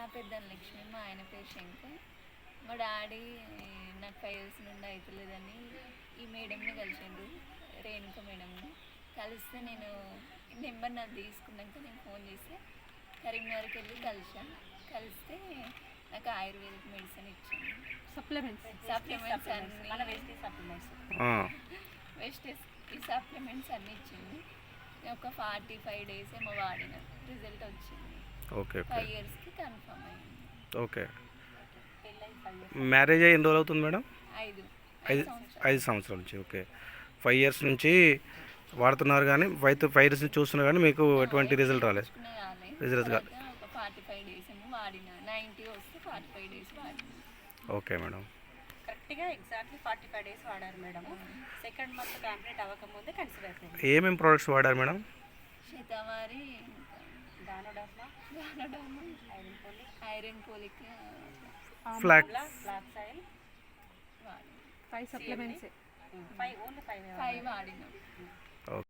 నా పేరు ధనలక్ష్మి, మా ఆయన పేరు శంకర్. మా డాడీ నాకు 5 ఇయర్స్ నుండి అవుతలేదని ఈ మేడంని కలిసిండు, రేణుక మేడంని. కలిస్తే నేను నెంబర్ నాకు తీసుకున్నాక నేను ఫోన్ చేసి కరీంనగర్కి వెళ్ళి కలిస్తే నాకు ఆయుర్వేదిక్ మెడిసిన్ ఇచ్చింది. సప్లిమెంట్స్ అన్ని వేస్టేజ్ ఈ సప్లిమెంట్స్ అన్నీ ఇచ్చింది. ఒక 45 డేస్ ఏమో వాడిన, రిజల్ట్ వచ్చింది. 5 ఇయర్స్కి కన్ఫర్మ్ అయింది. ఓకే. మ్యారేజ్ అయ్యి ఎన్ని రోజులు అవుతుంది మేడం? 5 సంవత్సరాల నుంచి. ఓకే. 5 ఇయర్స్ నుంచి వాడుతున్నారు కానీ 5 ఇయర్స్ నుంచి చూస్తున్నారు కానీ మీకు ఎటువంటి రిజల్ట్ రాలేదు? రిజల్ట్ కాదు. ఒక 45 డేస్ ఏమో వాడిన, 90 వస్తే 45 డేస్ వాడిన. Okay madam. కరెక్ట్గా ఎగ్జాక్ట్లీ 45 డేస్ వాడారు మేడం. సెకండ్ మంత్ కంప్లీట్ అవ్వకముందే కన్సిడర్ అయిపోయింది. ఏమేమి ప్రోడక్ట్స్ వాడారు మేడం? శతవారి, దానోడర్మా, iron folic, flax oil, 5 supplements, 5 వాడిన.